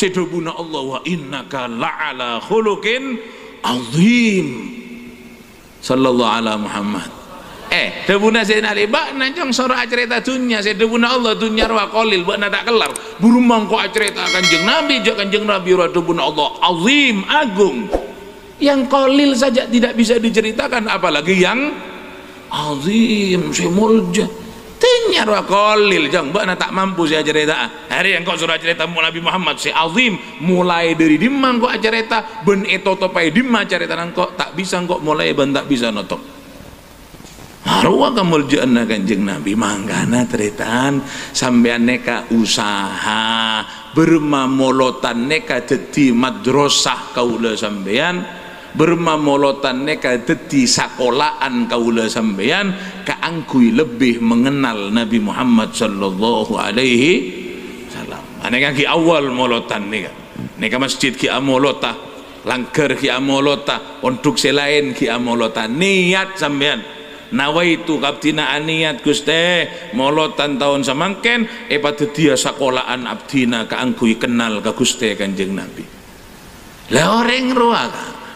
sedubuna Allah wa innaka la'ala khuluqin azim sallallahu ala Muhammad. Debuna Sayyidina Ali bak nanjong sora acerita dunya sedebuna Allah dunya wa qalil bak tak kelar burumang ko acerita kanjeng Nabi jak kanjeng Nabi wa debuna Allah azim agung. Yang qalil saja tidak bisa diceritakan apalagi yang azim semulja dunya wa qalil jang bak tak mampu saya cerita hari yang kau surah cerita Nabi Muhammad si azim mulai dari dimang kok cerita ben etotopai dimma cerita kok tak bisa kok mulai ben tak bisa notok arwah kemuliaan kanjeng Nabi manggana teritan sampean neka usaha bermamolotan neka dadi madrasah kaula sampean bermamolotan neka dadi sakolaan kaula sampean kaangkui lebih mengenal Nabi Muhammad sallallahu alaihi wasallam. Aneka ki awal molotan neka masjid ki amolota langker ki amolota untuk selain ki amolota niat sampean nawaitu kaptina aniat Guste molotan tahun samangken pada dia sakolaan abdina kaangkui kenal ka Guste kanjeng Nabi. Lah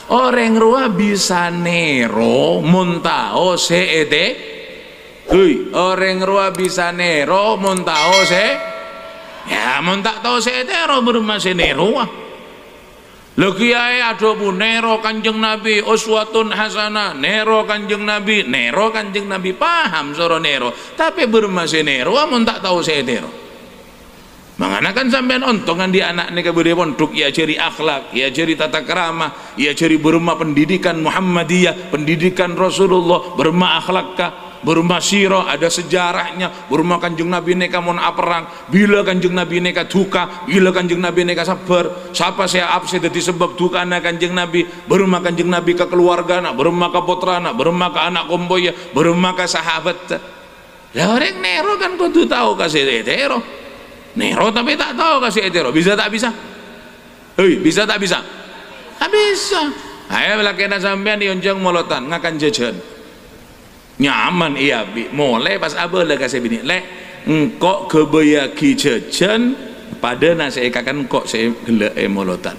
orang ruah bisa nero muntao seede orang ruah bisa nero muntao se ya muntak tau seedero bermasih nero lho kiai ada bu nero kanjeng Nabi uswatun hasanah nero kanjeng Nabi paham soro nero tapi bermasih nero amun tak tahu saya nero manganakan sampean ontongan di anak neka beri pondok ya ciri akhlak ya ciri tata kerama ya ciri berma pendidikan Muhammadiyah pendidikan Rasulullah berma akhlakka berma sirah ada sejarahnya berma kanjeng Nabi neka mon perang bila kanjeng Nabi neka duka bila kanjeng Nabi neka sabar siapa saya absen jadi sebab duka anak kanjeng Nabi berma kanjeng Nabi ke keluarga anak berma ke putra anak berma ke anak komboya berma ke sahabat lah orang nero kan kudu tahu kasih hetero nero tapi tak tahu kasih hetero bisa tak bisa bisa tak bisa bisa ayo belakena sampean dionjang molotan ngakan jajan nyaman iya bi mulai pas abah lah kasih bini lek engkok kebayaki jajan pada nasi ekakan kok saya gelak molotan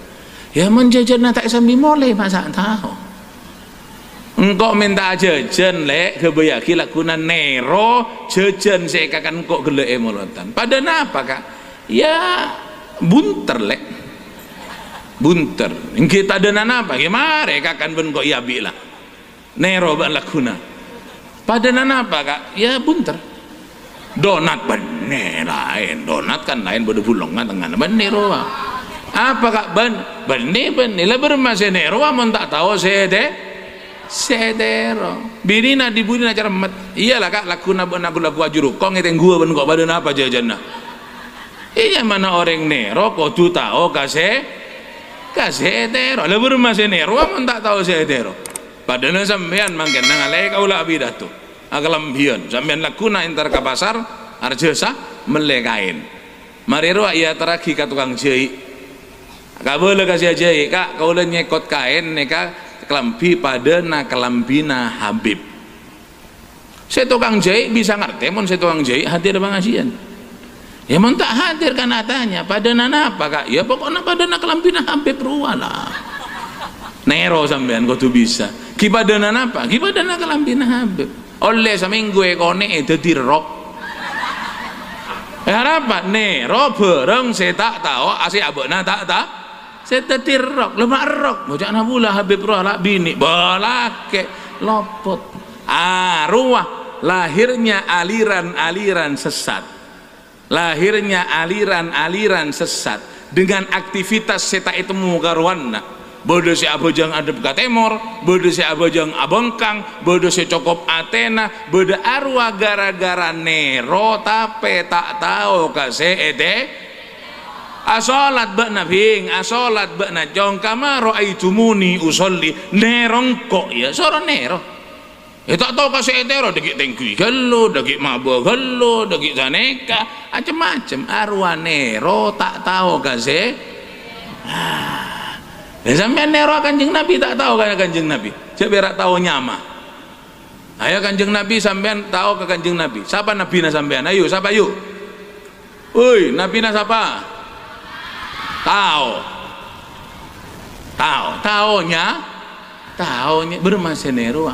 ya menjajan tak sambil mulai masa tahu engkok minta jajan lek kebayaki lakunan nero jajan saya ekakan kok gelak molotan pada napa kak ya bunter lek bunter kita ada napa gimana ekakan ben kok iya bi lah nero bak lakunan pada apa kak ya bunter donat bener lain donat kan lain pada bulungan tengah bener apa kak bener lah bermasih nero amun tak tahu sedero birina dibudina cara met iyalah kak lakuna ben aku laku ajuru kong itu gua ben kok pada apa jajan iya mana orang nero kok tu tahu kasih sedero lah bermasih nero amun tak tahu sedero padahal sampean mangken nang alai kaula abidatu akalambian sampean lakuna intar ka pasar arjasa melekain mari ruak ya teragi ka tukang jahit kabeh kasih jahit kak kaula nyekot kain neka kelambi pada na kelambina Habib saya tukang jahit bisa ngerti mun saya tukang jahit hadir pangasian ya mun tak hadir kan atanya pada apa kak ya pokoknya pada na kelambina Habib ruwalah nero sampean kudu bisa kibadana apa kibadana kelambina Habib oleh seminggu ekone dadi rok apa nero bareng saya tak tahu asih abona tak saya dadi rok lemak rok bocah nabula Habib roh lak bini balake lopot ruah lahirnya aliran-aliran sesat dengan aktivitas seta itu mugarwana bodoh si abojang adep ka temor bodoh si abojang abengkang bodoh si cokop Athena bodoh arwah gara-gara nero tapi tak tahu kasih asolat bak nabing asolat bak najong kama ro'aitumuni usolli nerong kok ya seorang nero ya tak tahu kasih etero degik tengkui gelo degik mabuk gelo degik zaneka macam-macam arwah nero tak tahu kasih sampai nero kanjeng Nabi tak tahu kan kanjeng Nabi saya tahu nyama ayo kanjeng Nabi sampean tahu ke kanjeng Nabi siapa Nabi na sampean ayo siapa yuk woi Nabi na siapa taunya bermasenero.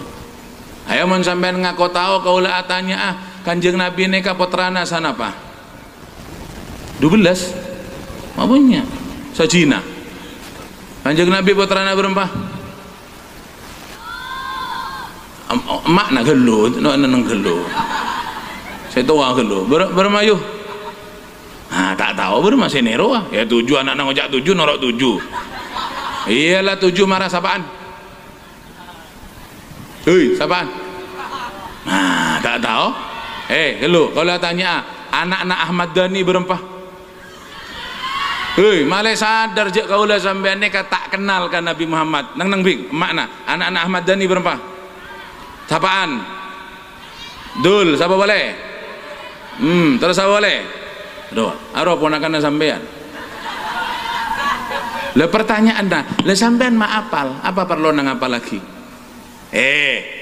Ayo mun sampean ngaku tahu kaula atanya Kanjeng Nabi neka putrana sanapa? 12. Mapunya sajina. Kanjeng Nabi putrana berapa? Makna gelu, nang gelu. Saya tua gelu. Bermayu. Tak tahu bermasenero. Ya 7 anak nang ojak 7 norok 7. Iyalah 7 marah sapaan? Hei, sapaan? Tak tahu. Gelu, kalau tanya anak-anak Ahmad Dhani berapa? Hei, malah sadar je kaulah sampean ni tak kenal kan Nabi Muhammad. Nang bing, makna anak-anak Ahmad Dhani berapa? Sapaan? Dul, siapa boleh? Terus siapa boleh? Aduh, aro ponakan sampean. Lah pertanyaan dah, lah sampean ma apal, apa perlu nang apa lagi?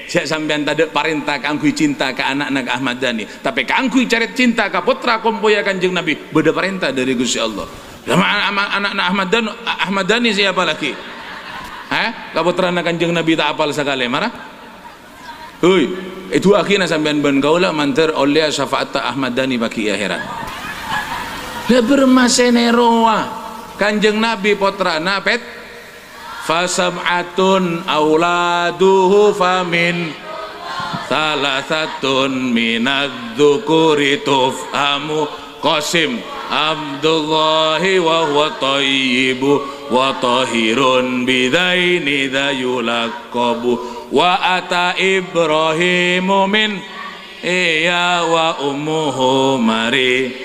Siap sampean tadi perintah kangkui cinta ke anak-anak Ahmad Dhani, tapi kangkui cari cinta ke putra kompoya Kanjeng Nabi, beda perintah dari Gusti Allah. Anak-anak Ahmad Dhani siapa lagi? Ke putra Kanjeng Nabi tak apal sekali marah? Itu akhirnya sampean ben kaula mantar oleh syafaat Ahmad Dhani bagi akhirat. Lah bermaseneroa Kanjeng Nabi putra napet fasab'atun auladuhu famin salasatun minadz-dzukuri tufhamu Qasim Abdullahi wa huwa thayyibu wa tahirun bidaini dayulaqabu wa ata Ibrahimu min iya wa ummuhu mari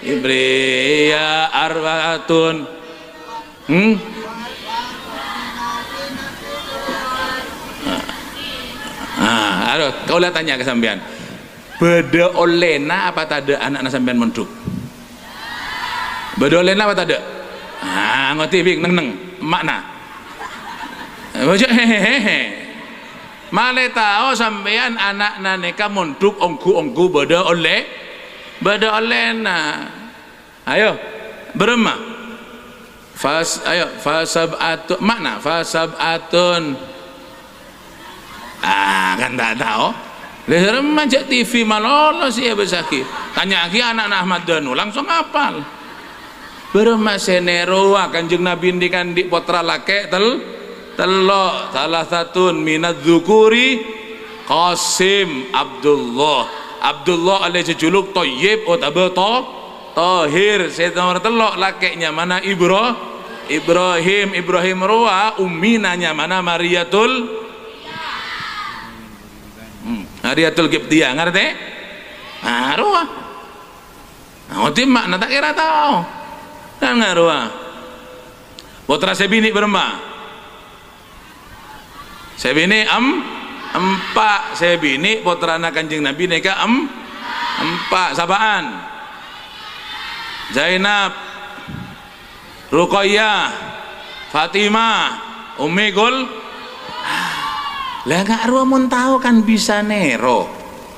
Ibriya arbaatun. Aduh, kau lihat tanya ke sampean. Beda olena apa tak ada anak-anak sampean menduk? Beda olena apa tak ada? Ngerti bing neng makna. Hehehe. Male tahu sampean anak naneka menduk ongku beda olena. Ayo berema. Fasab'atun makna fasab'atun. Kan tak tahu. Leher macam TV malolo sih ya besaki. Tanya lagi anak-anak Ahmad Dhanu langsung hafal. Bermasenero Kanjeng Nabi ndikan di putra lake telok salah satu minadz-dzukuri Qasim Abdullah alaihi jejuluk Thayyib utawa Tahir. Saya nomor telok lakeknya mana Ibrahim ruwa umminanya mana Mariatul Qibtiyah ngerti? Ruwa. Ngerti makna tak kira tahu. Dan ruwa. Putra sebini berapa? Sebini empat. Sebini putra anak Kanjeng Nabi neka empat. Sabaan? Zainab, Ruqayyah, Fatimah, Ummi Gul. Lah gak ruang mun tahu kan bisa nero.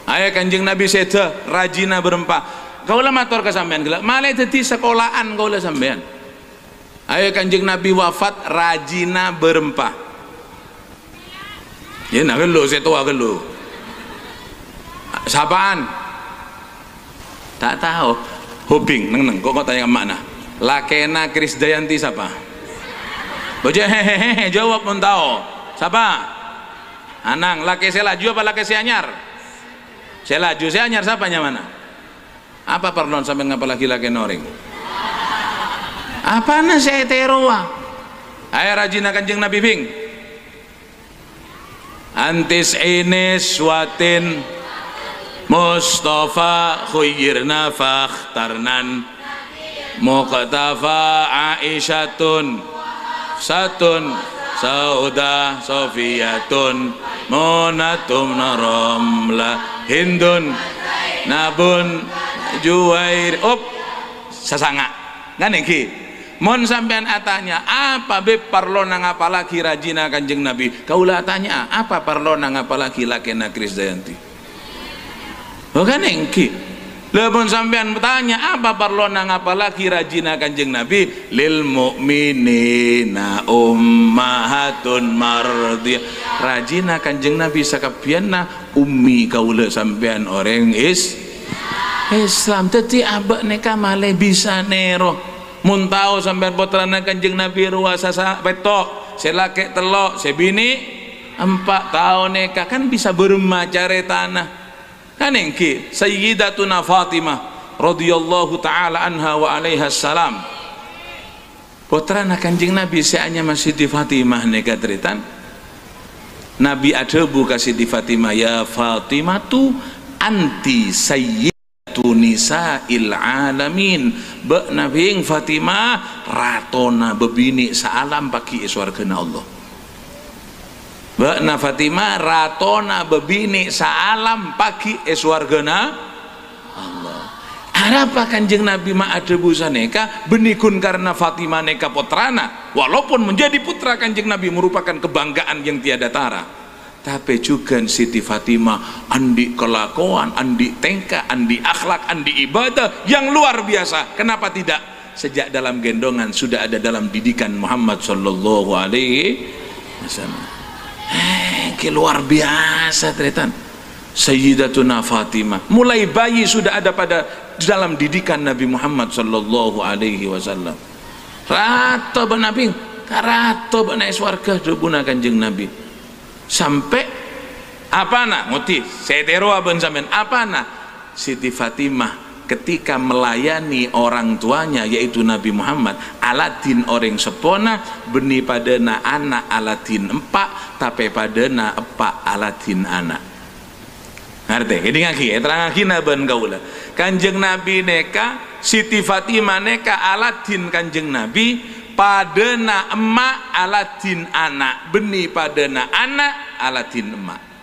Ayo Kanjeng Nabi seda rajina berempat. Kaulah matur ke sampean gelak. Malah jadi sekolahan kaulah sampean. Ayo Kanjeng Nabi wafat rajina berempat. Ya nak gelu saya tua gelu. Sapaan? Tak tahu. Hubing neng kok tanya mana? Lakena Krisdayanti siapa? Bojo hehehe jawab mun tahu. Siapa? Anang, laki saya laju apa laki saya anyar? Saya laju, saya anyar siapanya mana? Apa perlu sampai ngapa laki-laki noring? Apa na saya teroa? Ayo rajina Kanjeng Nabi bing. Antis ini suatin Mustafa khuyyirna fakhtarnan Muqtafa Aisyatun Satun Sauda Sofiyatun Munatum Naramla Hindun Nabun Juwair sasanga kan iki mon sampean atanya apa be parlo nang apalagi rajina Kanjeng Nabi kaulah tanya apa parlo nang apalagi lakena Krisdayanti bukan engki Lamun sampean bertanya apa parlona ngapalaki rajina Kanjeng Nabi, lil mukminina ummahatun mardiyah. Rajina Kanjeng Nabi sakabianna ummi kaula sampean orang Islam. Dadi abak neka male bisa nero. Mun tau sampean putrana Kanjeng Nabi ruasa petok, selake telok, sebini 4 tahun neka kan bisa bermacare tanah. Kan engke Sayyidatuna Fatimah radhiyallahu taala anha wa alaiha salam putrana Kanjeng Nabi seanya masih di Fatimah neka teritan Nabi adebu ka Siti Fatimah, ya Fatimah tu anti sayyidatu nisa'il alamin. Bek Nabi Fatimah ratona bebini saalam paki swargana Allah. Bakna Fatimah ratona bebini saalam pagi eswargana Allah. Harapa Kanjeng Nabi ma'adebu saneka benikun karena Fatimah neka putrana, walaupun menjadi putra Kanjeng Nabi merupakan kebanggaan yang tiada tara, tapi juga Siti Fatimah andi kelakuan, andi tengka, andi akhlak, andi ibadah yang luar biasa. Kenapa tidak? Sejak dalam gendongan sudah ada dalam didikan Muhammad sallallahu alaihi wasallam. Luar biasa teritan Sayyidatuna Fatimah mulai bayi sudah ada pada dalam didikan Nabi Muhammad sallallahu alaihi wasallam. Rato benabi karato bena swarga debuna Kanjeng Nabi sampai apa nak muti setero aben sampean apa nak Siti Fatimah ketika melayani orang tuanya yaitu Nabi Muhammad Aladin orang sepona beni padana anak Aladin empak tapi padana epak Aladin anak ngerti ini ngaki terang ngaki naban kaula Kanjeng Nabi neka Siti Fatimah neka Aladin Kanjeng Nabi padana emak Aladin anak beni padana anak Aladin emak.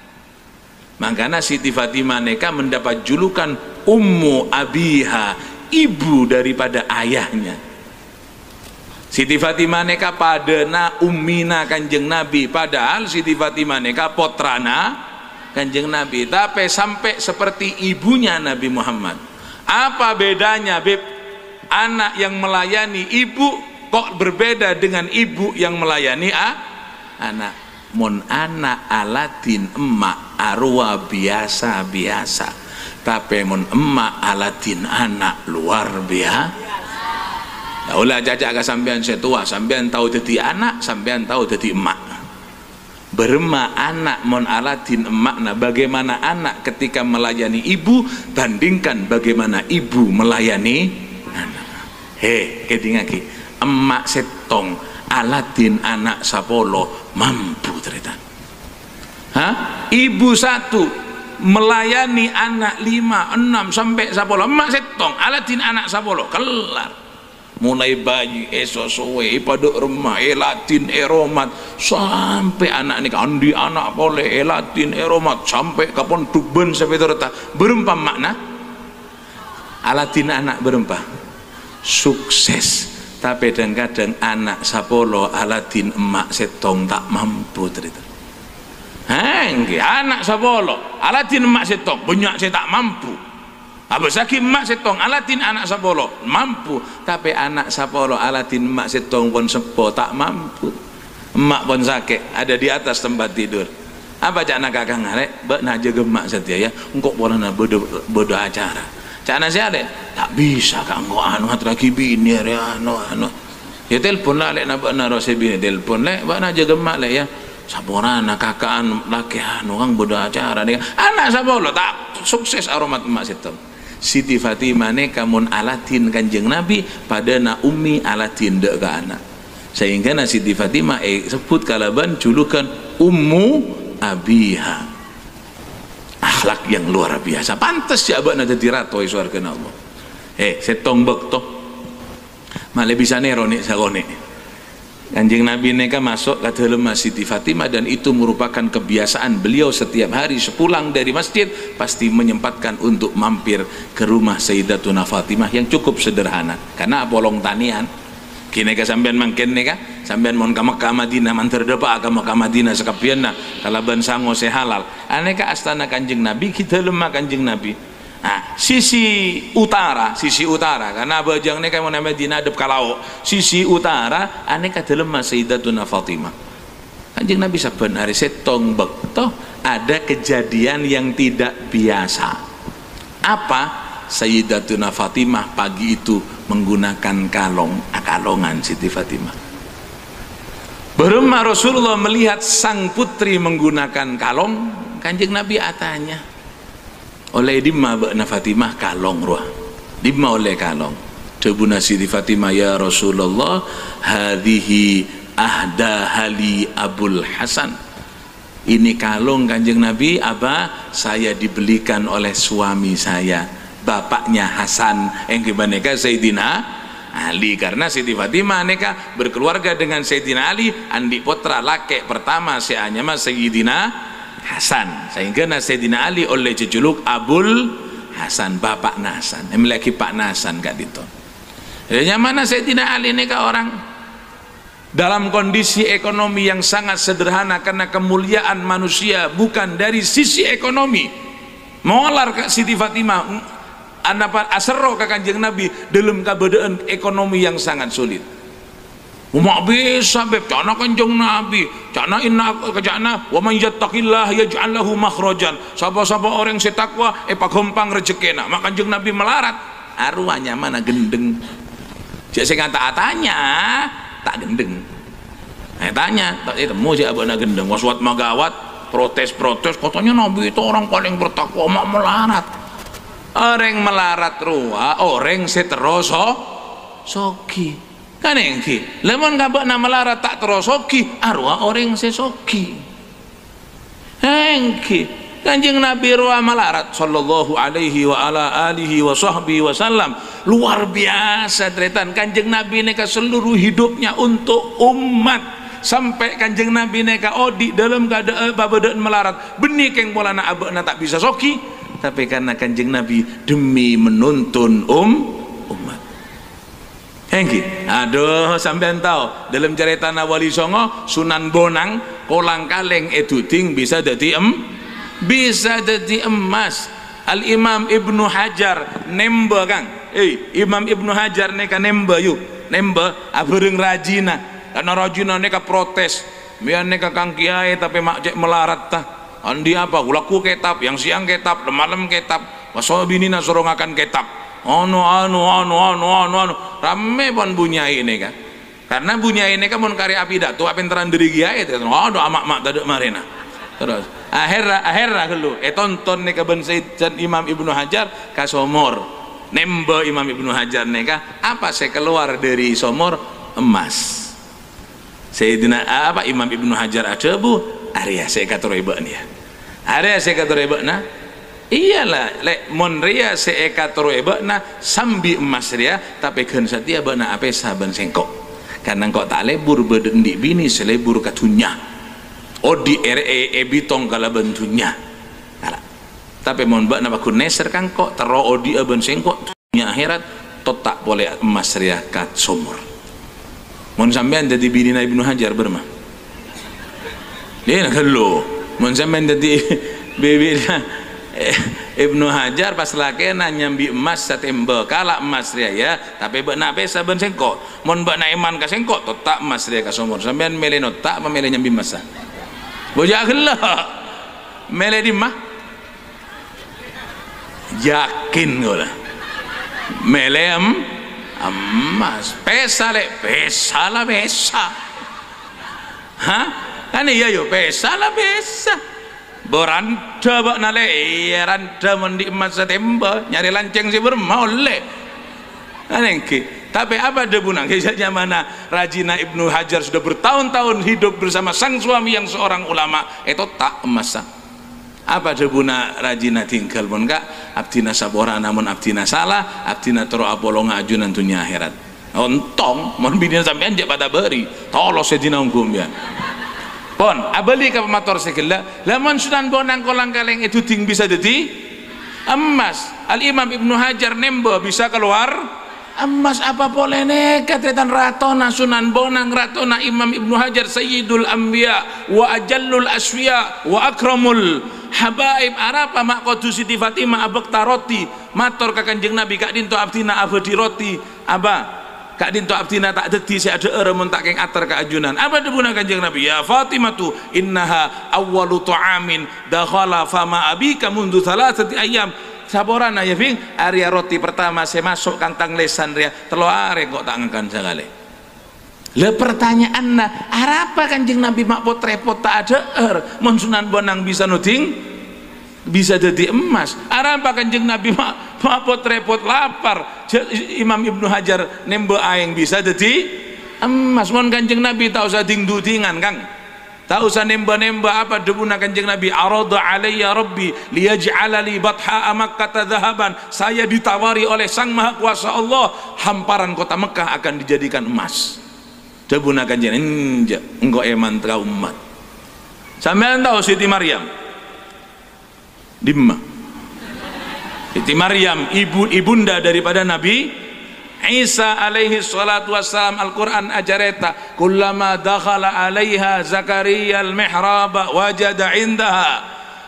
Makanya Siti Fatimah neka mendapat julukan Ummu Abiha, ibu daripada ayahnya. Siti Fatimah neka padana ummina Kanjeng Nabi, padahal Siti Fatimah neka potrana Kanjeng Nabi, tapi sampai seperti ibunya Nabi Muhammad. Apa bedanya Beb? Anak yang melayani ibu kok berbeda dengan ibu yang melayani anak? Mon anak Aladin emak arwah biasa-biasa, tapi mon emak Aladin anak luar biasa. Ya ulah jajak ke sampean setua, sampean tahu jadi anak, sampean tahu jadi emak. Berema anak mon Aladin emak, nah bagaimana anak ketika melayani ibu bandingkan bagaimana ibu melayani anak. Kedingaki emak setong Aladin anak sapolo mampu cerita. Ibu satu melayani anak 5, 6 sampai sapolo emak setong Aladin anak sapolo kelar. Mulai bayi esosowe pada rumah elatin eromat sampai anak ini andi anak boleh elatin eromat sampai kapan tuben sampai terta berempat makna Aladin anak berempat sukses. Tapi kadang-kadang anak sapolo Aladin emak setong tak mampu cerita. Anak sapolo Aladin emak setong banyak saya tak mampu. Abis lagi emak setong Aladin anak sapolo mampu, tapi anak sapolo Aladin emak setong pun sepo tak mampu. Emak pun sakit ada di atas tempat tidur. Apa cak nak kakak ngarek? Bak nak jaga emak setia ya. Engkau boleh nak bodoh acara. Cak nasi ada tak bisa kak engkau anu lagi bini ya anu ya telepon lah lek nak naro sebini telepon lek bak nak jaga emak lek ya saborana kakak anu laki anu kang bodoh acara dia anak sabolo tak sukses aromat emak setong. Siti Fatimah ne kamun Aladin Kanjeng Nabi padana ummi Aladin dek ke anak sehingga Siti Fatimah sebut kalaban julukan Ummu Abiha. Akhlak yang luar biasa, pantas ya abak jadi rato iswarkan Allah. Setong bekto malah bisa nero nih sakone. Kanjeng Nabi neka masuk ke dalam Siti Fatimah dan itu merupakan kebiasaan beliau setiap hari sepulang dari masjid pasti menyempatkan untuk mampir ke rumah Sayyidatuna Fatimah yang cukup sederhana karena bolong tanian. Kini ka sampean mangken neka sampean mon ka Mekah Madinah mantar depa ka Mekah Madinah sekapianna kalaban sango se halal aneka astana Kanjeng Nabi kita lemah Kanjeng Nabi Nah, sisi utara karena Bajang ini kan namanya dinadep kalau sisi utara aneka dalam Sayyidatuna Fatimah. Kanjeng Nabi saben hari setong bekto ada kejadian yang tidak biasa. Apa? Sayyidatuna Fatimah pagi itu menggunakan kalongan Siti Fatimah. Berema Rasulullah melihat sang putri menggunakan kalong, Kanjeng Nabi atanya oleh dimma bakna Fatimah kalong ruah dimma oleh kalong debuna Siti Fatimah, ya Rasulullah hadhihi ahda hali Abul Hasan, ini kalung Kanjeng Nabi saya dibelikan oleh suami saya, bapaknya Hasan yang kebaneka Sayyidina Ali, karena Siti Fatimah neka berkeluarga dengan Sayyidina Ali, andi putra laki pertama seanyama Sayyidina Hasan, sehingga Sayyidina Ali oleh jejuluk Abul Hasan, bapak Hasan, memiliki Pak Hasan kak itu. Yang mana Sayyidina Ali ini orang dalam kondisi ekonomi yang sangat sederhana, karena kemuliaan manusia bukan dari sisi ekonomi. Mengolar ke Siti Fatimah, anapan asero ke Kanjeng Nabi dalam keadaan ekonomi yang sangat sulit. Umak bisa beb cana Kanjeng Nabi cana inna kejana wa man yattaqillah yaj'al lahu makhrajan, sapa-sapa orang setakwa pagompang rezekina. Maka Kanjeng Nabi melarat arwahnya mana gendeng cek sing kata-katanya tak gendeng. Tanya tak temu si abana gendeng waswat magawat protes katanya Nabi itu orang paling bertakwa, mak melarat. Orang melarat ruah orang seteroso soki kan engki lemon kabak nama lara tak terosoki arwah orang sesoki engki. Kanjeng Nabi ruah malarat sallallahu alaihi wa ala alihi wa sahbihi wasallam, luar biasa tretan Kanjeng Nabi neka seluruh hidupnya untuk umat, sampai Kanjeng Nabi neka odi dalam keadaan babadaan melarat benih keng bolana abakna tak bisa soki, tapi karena Kanjeng Nabi demi menuntun umat. Engki, aduh sampean tahu dalam cerita Wali Songo Sunan Bonang kolang kaleng eduting bisa jadi emas. Al Imam Ibnu Hajar nemba kang, Imam Ibnu Hajar neka nemba yuk nemba abereng rajina, karena rajina neka protes biar neka kang kiai tapi mak cek melarat tah andi apa ulaku kitab yang siang kitab malam kitab wasobinina sorongakan kitab anu rame pon bunyai ini kan, karena bunyai ini kan mon karya pidato apa enteran diri kiai itu aduh amak taduk marina terus akhirnya dulu tonton nih kaben Sayyid Imam Ibnu Hajar ka Somor nemba Imam Ibnu Hajar nih apa saya keluar dari Somor emas. Sayyidina Imam Ibnu Hajar ada bu Arya saya kata roibak nih ya Arya saya kata roibak nah iyalah lek mon ria seeka roibak nah sambi emas ria tapi kan setia bana apa saban sengkok, karena kok tak lebur bedendi bini selebur katunya odi bitong kala bentunya tapi mon bak na bakun neser kan kok tero odi aban sengkok dunia akhirat tot tak boleh emas ria kat Somor. Mon sampean jadi bini na Ibnu Hajar berma dia nak lo mon sampean jadi bebe Ibnu Hajar pas laki nyambi emas satemba kalak emas ria ya, tapi bak na pesa ben sengkok mon bak na iman ka sengkok tot tak emas ria ka Somor. Sampean mele not tak memele nyambi emas bojak lah mele di mah yakin gola mele emas pesa le pesa lah pesa hah kan iya yo pesa lah pesa beranda bak nale iya randa mandi emas satemba nyari lanceng si berma oleh anengki. Tapi apa debunang kisahnya mana Rajina Ibnu Hajar sudah bertahun-tahun hidup bersama sang suami yang seorang ulama itu tak emas. Apa debuna Rajina tinggal pun kak abdina sabora namun abdina salah abdina tero apolo ngajunan dunia akhirat ontong mon bidin sampean je pada beri tolo sedina unggum ya pon abali ka pemator segala lamun Sunan Bonang kolang kaleng itu ting bisa jadi emas. Al Imam Ibnu Hajar nembo bisa keluar emas. Apa boleh nekat retan ratona Sunan Bonang ratona Imam Ibnu Hajar Sayyidul Anbiya wa ajallul asfiya wa akramul habaib arapa mak kodu Siti Fatimah abekta roti matur ka Kanjeng Nabi kak dinto abdina abadi roti aba kak dinto abdina tak dadi si ada mun tak keng atar ka ajunan apa debuna Kanjeng Nabi ya Fatimah tu innaha awwalu ta'amin dakhala fama abika mundu thalathati ayyam saborana ya Fing area roti pertama saya masuk kantang lesan ria telo are kok tak ngangkan sagale. Le pertanyaan na arapa Kanjeng Nabi mak pot repot tak ada mun Sunan Bonang bisa nuting bisa jadi emas arapa Kanjeng Nabi mak pot repot lapar Imam Ibnu Hajar nembe aing bisa jadi emas mun Kanjeng Nabi tak usah dingdudingan Kang tak usah nemba-nemba apa debuna Kanjeng Nabi arada alayya rabbi liyaj'ala li batha Makkah dhahaban saya ditawari oleh Sang Maha Kuasa Allah hamparan kota Mekah akan dijadikan emas debuna Kanjeng engko eman trau umat sampean tahu Siti Maryam dimma Siti Maryam ibunda daripada Nabi Isa alaihi salatu wassalam Al-Quran ajareta kullama dakhala alaiha Zakaria al-mihraba wajada indaha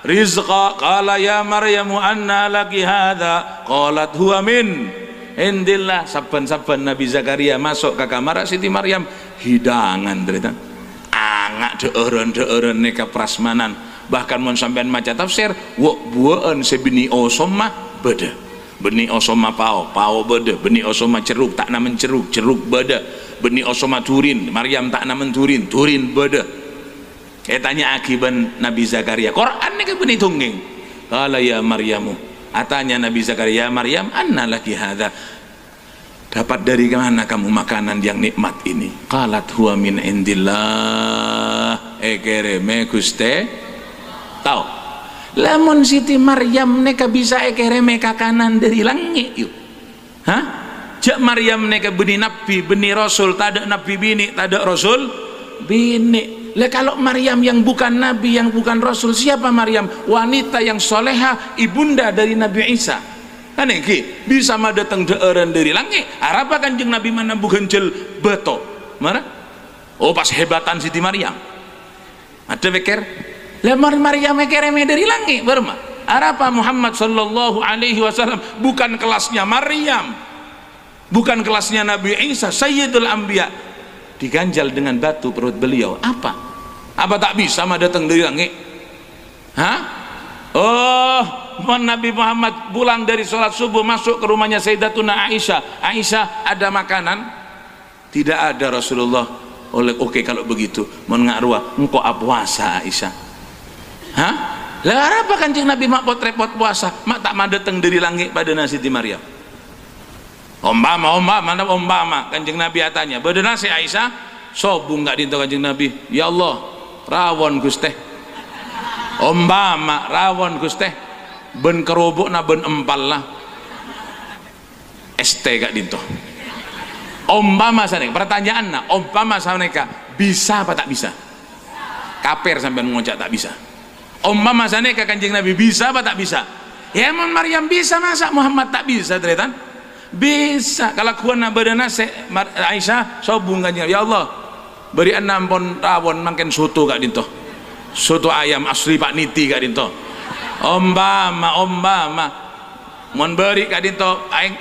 rizqa qala ya Maryamu anna laki hadha qalat huwa min indillah saban-saban Nabi Zakaria masuk ke kamar Siti Maryam hidangan derita angak deeureun neka prasmanan bahkan mun sampean maca tafsir wa bueun sebini osomah beda benih osoma pao beda benih osoma ceruk tak namen ceruk beda benih osoma turin Maryam tak namen turin beda tanya akiban Nabi Zakaria Quran ni ke benih tungging qala ya Maryamu atanya Nabi Zakaria Maryam anna laki hadha dapat dari mana kamu makanan yang nikmat ini qalat huwa min indillah kereme Guste tahu lamun Siti Maryam neka bisa ekereme kakanan dari langit yuk hah jak Maryam neka benih nabi benih rasul tak ada nabi bini tak ada rasul bini lah kalau Maryam yang bukan nabi yang bukan rasul siapa Maryam wanita yang soleha ibunda dari Nabi Isa kan iki bisa mah datang deeureun dari langit arapa Kanjeng Nabi mana bukan jel beto mana oh pas hebatan Siti Maryam ada pikir lemar Maryam kereme dari langit berma arapa Muhammad sallallahu alaihi wasallam bukan kelasnya Maryam bukan kelasnya Nabi Isa Sayyidul Anbiya diganjal dengan batu perut beliau apa tak bisa mah datang dari langit hah oh Nabi Muhammad pulang dari sholat subuh masuk ke rumahnya Sayyidatuna Aisyah ada makanan tidak ada Rasulullah oleh oke kalau begitu mun ngakruah engko puasa Aisyah hah? Lah apa Kanjeng Nabi mak pot repot puasa mak tak mandeteng dari langit pada Siti Maryam umpama Kanjeng Nabi atanya pada nasi Aisyah sobung gak dinto Kanjeng Nabi ya Allah rawon Guste umpama rawon Guste ben kerobok na ben empal lah ST gak dinto umpama sanek pertanyaan na umpama saneka bisa apa tak bisa kaper sampai ngocak tak bisa umpama saneka Kanjeng Nabi bisa apa tak bisa ya emang Maryam bisa masa Muhammad tak bisa teretan bisa kalau kuana badana Aisyah sobung Kanjeng ya Allah beri ampun rawon mangken soto gak dinto soto ayam asli Pak Niti gak dinto umpama mon beri gak dinto aing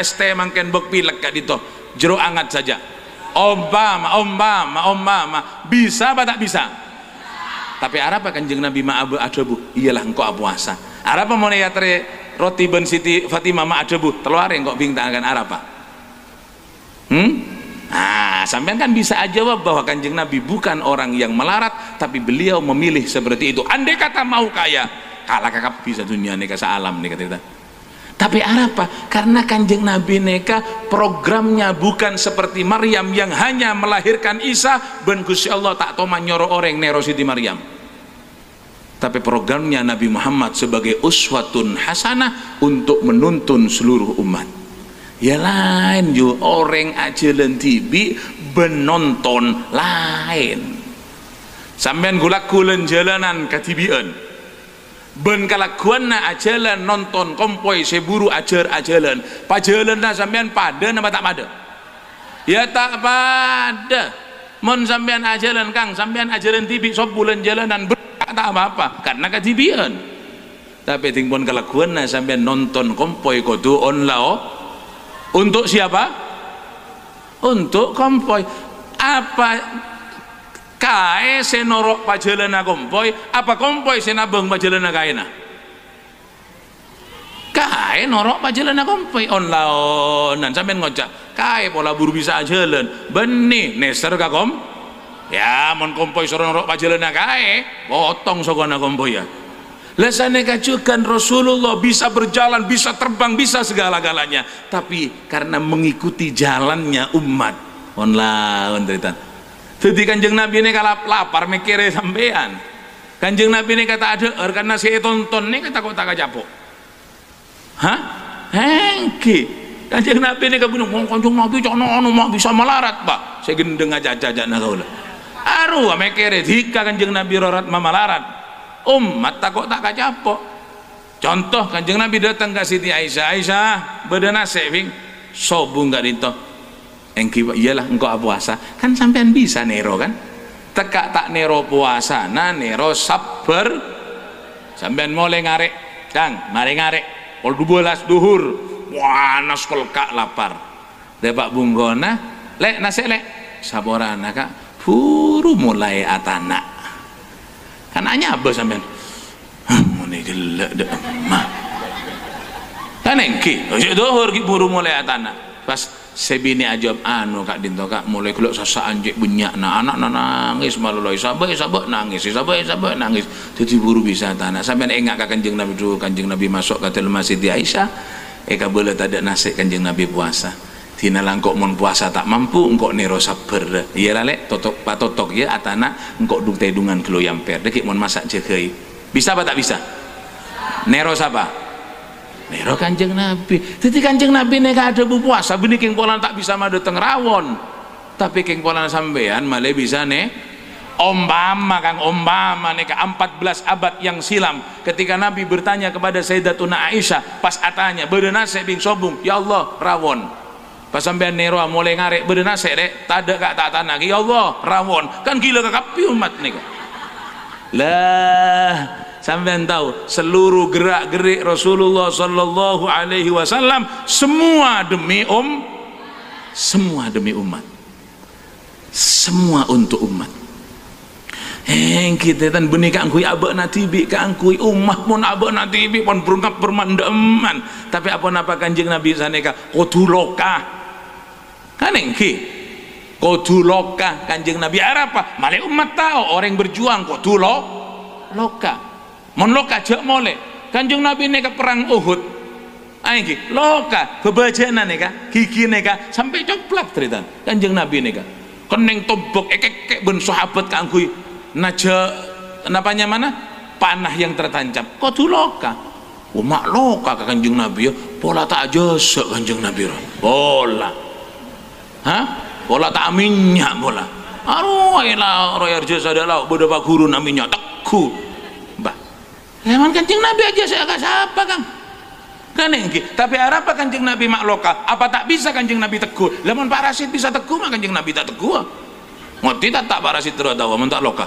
ST mangken bek pilek gak dinto jeruk anget saja umpama bisa apa tak bisa tapi arapa Kanjeng Nabi ma'abu adabu iyalah engkau puasa arapa mau neyatre roti ben Siti Fatimah ma'adabu teluare engkau bintang akan arapa sampean kan bisa aja jawab bahwa Kanjeng Nabi bukan orang yang melarat tapi beliau memilih seperti itu andai kata mau kaya kalah kakap bisa dunia neka saalam nih kata tapi arapa karena Kanjeng Nabi neka programnya bukan seperti Maryam yang hanya melahirkan Isa ben Gusti Allah tak toma nyoro orang nero Siti Maryam tapi programnya Nabi Muhammad sebagai uswatun hasanah untuk menuntun seluruh umat ya lain yo orang ajalan TV benonton lain sampean gulak-gulen jalanan katibian ben kalakuanna ajalan nonton kompoi seburu ajalan pajalan sampean pada nama tak pada ya tak pada mon sampean ajalan Kang sampean ajalan TV sop bulan jalanan tak apa-apa karena kadibian. Tapi tingpun kelakuan sampai nonton kompoi kudu onlao untuk siapa? Untuk kompoi. Apa kae senorok pajelena kompoi? Apa kompoi senabeng pajelena kaena? Kae norok pajelena kompoi onlaonan sampai ngocak. Kae pola buru bisa jalan benih neser ka kom. Ya mon kompoi soro norok pajelena kae potong sokona kompoi ya. Lesane kajukan Rasulullah bisa berjalan, bisa terbang, bisa segala-galanya, tapi karena mengikuti jalannya umat onlaon cerita. Jadi Kanjeng Nabi ini kalau lapar mikire sampean. Kanjeng Nabi ini kata ada karena saya tonton ini kata kok tak kapok. Hah? Hengki. Kanjeng Nabi ini kabunung Kanjeng Nabi cok ono mak bisa melarat, Pak. Saya gendeng aja-aja kaula. Aru mikire jika Kanjeng Nabi rorat mamalarat. Umat takut tak kacapok. Contoh Kanjeng Nabi datang ke Siti Aisyah, Aisyah bedana saving sobung gak dito engki iyalah engkau puasa kan sampean bisa nero kan tekak tak nero puasa nah nero sabar sampean mulai ngarek Kang mari ngarek pol 12 duhur panas kolkak lapar debak bunggona lek nase lek saborana kak buru mulai atana kan hanya apa sampean ini gelak dah mah kan engki dohor buru mulai atana pas sebini ajab anu kak dinto kak mulai kelok sasa anjek bunyak na anak nangis maluloi sabai nangis sabai nangis jadi buru bisa atana sampean enggak kak Kanjeng Nabi dulu Kanjeng Nabi masuk ke dalam Masjid Aisyah boleh tak ada nasi Kanjeng Nabi puasa tina langkok mon puasa tak mampu engkok nero sabar iya lek totok patotok ya atana engkok duk tedungan kilo yamper dekik mon masak jegei bisa apa tak bisa nero siapa nero Kanjeng Nabi jadi Kanjeng Nabi ini ada puasa bini king polan tak bisa madu teng rawon tapi king polan sampean malah bisa nih umpama Kang umpama nih 14 abad yang silam ketika Nabi bertanya kepada Sayyidatuna Aisyah pas atanya berenase bing sobung ya Allah rawon pas sampean nero mulai ngarek berenase dek tak ada kak tak tanah ya Allah rawon kan gila kakapi umat nih lah sampean tahu seluruh gerak-gerik Rasulullah sallallahu alaihi wasallam semua demi semua demi umat semua untuk umat kita tan benih kangkui abak natibi kangkui umat pun abak natibi pun berungkap bermandaman tapi apa napa Kanjeng Nabi saneka koduloka kan engki koduloka Kanjeng Nabi apa malah umat tahu orang berjuang koduloka mon loka jak mole Kanjeng Nabi neka perang Uhud engki loka kebajanan neka gigi neka sampai coplak cerita Kanjeng Nabi neka keneng tombok ekek ben sahabat kangkui naja napanya mana panah yang tertancap koduloka mak loka ke Kanjeng Nabi ya pola tak jasa Kanjeng Nabi pola pola tak minyak pola aruailah royar jasa adalah beberapa guru namanya teku bah leman Kanjeng Nabi aja saya agak siapa Kang kan engki tapi apa Kanjeng Nabi mak loka apa tak bisa Kanjeng Nabi teguh leman Pak Rasid bisa teguh mak Kanjeng Nabi tak teguh ngerti tak Pak Rasid terus tahu mentak loka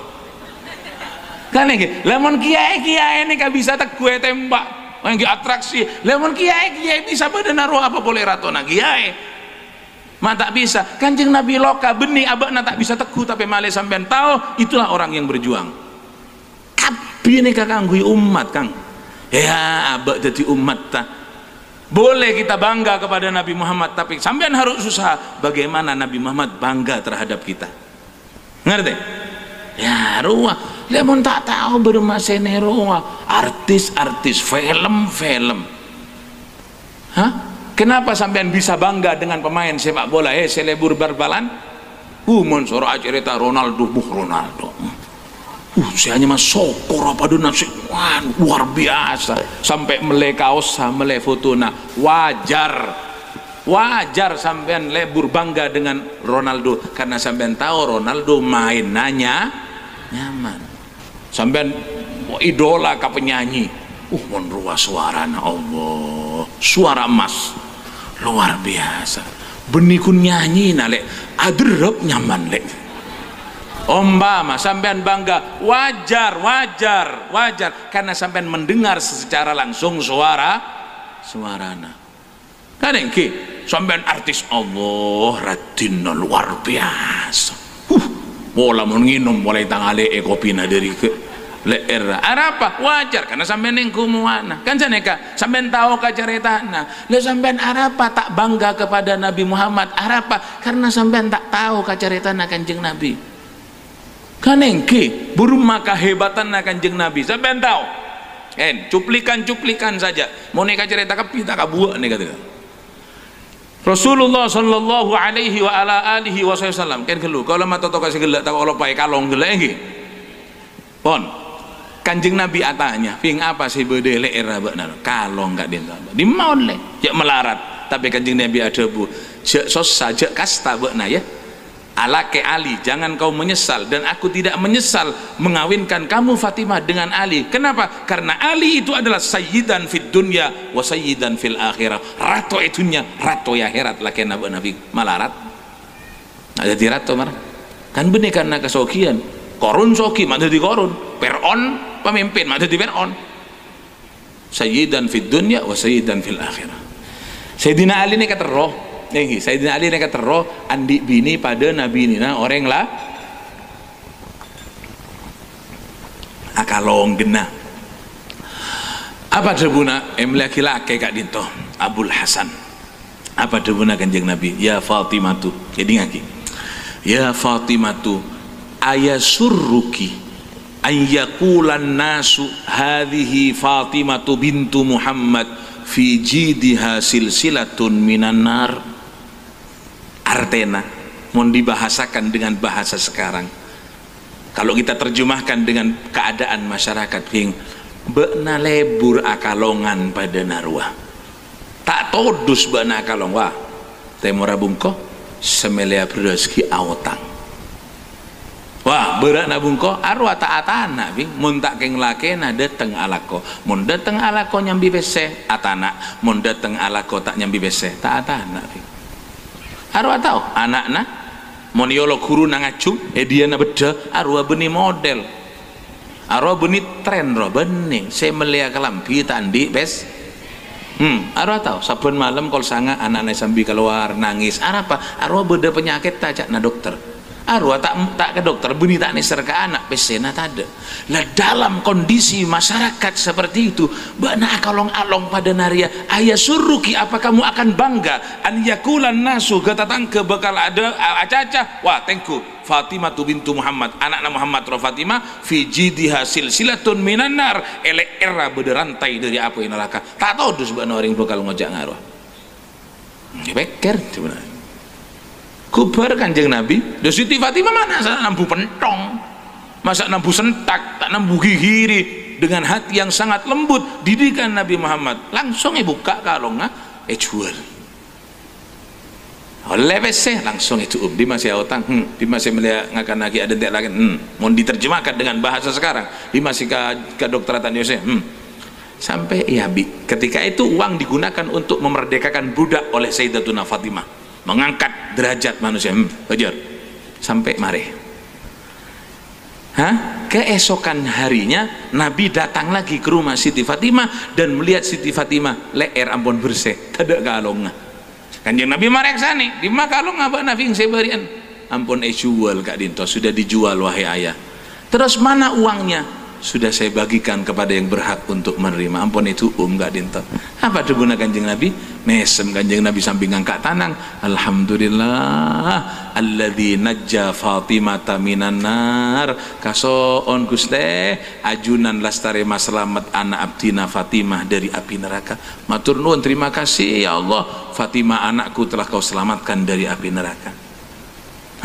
kan ini lemon kiai ini gak bisa tegue tembak yang atraksi lemon kiai bisa benar apa boleh ratona kiai mah tak bisa Kanjeng Nabi loka benih abakna tak bisa teguh tapi malah sampean tahu itulah orang yang berjuang tapi ini kakangui umat Kang ya abak jadi umat tak boleh kita bangga kepada Nabi Muhammad tapi sampean harus usaha bagaimana Nabi Muhammad bangga terhadap kita ngerti ya ruah lemon tak tahu bermasene ruah artis-artis film kenapa sampean bisa bangga dengan pemain sepak bola selebur barbalan monsor acerita Ronaldo saya hanya mas sokor apa nasi luar biasa sampai mele kaosa mele fotona wajar sampean lebur bangga dengan Ronaldo karena sampean tahu Ronaldo main nyaman sampean idola ka penyanyi mon ruah suarana Allah suara emas luar biasa benikun nyanyi na lek adrep nyaman lek Umpama sampean bangga, wajar karena sampean mendengar secara langsung suarana. Kan engke sampean artis Allah radina luar biasa. Bola mau nginum mulai tangale kopina dari ke leer. Arapa wajar karena sampean ning kumuana. Kan janeka sampean tahu kacaretana. Lah sampean arapa tak bangga kepada Nabi Muhammad? Arapa karena sampean tak tahu kacaretana Kanjeng Nabi. Kanengke burung maka hebatan Kanjeng Nabi sampean tahu cuplikan saja mau nikah cerita kita kabuak nih kata Rasulullah sallallahu alaihi wa ala alihi wasallam kan gelu kalau mata to kasih gelak tak Allah pakai kalong gelak nggih pon Kanjeng Nabi atanya ping apa sih bede leer benar kalong gak dia di maun le jak melarat tapi Kanjeng Nabi ada bu jak sos saja kasta benar ya ala ke Ali, jangan kau menyesal dan aku tidak menyesal mengawinkan kamu Fatimah dengan Ali. Kenapa? Karena Ali itu adalah sayyidan fid dunya wa sayyidan fil akhirah. Rato itunya, rato ya akhirat laki Nabi malarat. Ada di rato marah. Kan benih karena kesokian. Korun soki, mana di korun. Fir'aun pemimpin, mana di Fir'aun. Sayyidan fid dunya wa sayyidan fil akhirah. Sayyidina Ali ini kata roh. Sayyidina Ali kata roh andi bini pada Nabi ini orang lah akalong gena apa debuna laki-laki kak dinto Abul Hasan apa debuna Kanjeng Nabi ya Fatimatu jadi ngaki ya Fatimatu ayasurruki ayyakulan nasu hadhihi Fatimatu bintu Muhammad fi jidiha silsilatun minan nar. Artena mau dibahasakan dengan bahasa sekarang kalau kita terjemahkan dengan keadaan masyarakat ping bekna lebur akalongan pada narwa tak todus bekna akalong wah temora bungko semelia berdoski awotang wah berak nabungko arwah taatana bing mun tak keng lakena dateng alako mun dateng alako nyambi bese atana mun dateng alako tak nyambi bese taatana bing arwah tahu anakna moniolo guru nangacung dia na beda arwah beni model arwah beni tren roh beni saya melia kelambi tandi bes arwah tahu saben malam kol sanga anaknya sambil keluar nangis apa arwah beda penyakit tajak na dokter arwah tak ke dokter beni tak neser ke anak pesena tada lah dalam kondisi masyarakat seperti itu bana akalong-along pada naria ayah suruki apa kamu akan bangga an yakulan nasu ketatang ke bakal ada acaca wah tengku Fatimah bintu Muhammad anak Muhammad Fatimah fi jidiha silsilatun minan nar ele era bederantai dari api neraka tak tahu dus bana orang bakal ngojak ngarwah beker sebenarnya kubar Kanjeng Nabi dan Siti Fatimah mana masa nambu pentong masa nambu sentak tak nambu gigiri dengan hati yang sangat lembut didikan Nabi Muhammad langsung buka kalongnya jual oleh PC langsung itu di masih otang di masih melihat ngakan lagi ada tidak lagi mau diterjemahkan dengan bahasa sekarang di masih ke dokteratan Yosef sampai ya ketika itu uang digunakan untuk memerdekakan budak oleh Sayyidatuna Fatimah mengangkat derajat manusia ajar sampai mari keesokan harinya Nabi datang lagi ke rumah Siti Fatimah dan melihat Siti Fatimah leer ampun bersih tidak kalongnya Kanjeng Nabi mareksani di makalong apa Nabi yang sebarian ampun jual kak dinto sudah dijual wahai ayah terus mana uangnya sudah saya bagikan kepada yang berhak untuk menerima ampun itu gak dinto apa deguna Kanjeng Nabi mesem Kanjeng Nabi sambil ngangkat tanang alhamdulillah alladzi najja Fatimata minan nar kasoon Guste ajunan lastare maslamet anak abdina Fatimah dari api neraka matur nuwun terima kasih ya Allah Fatimah anakku telah kau selamatkan dari api neraka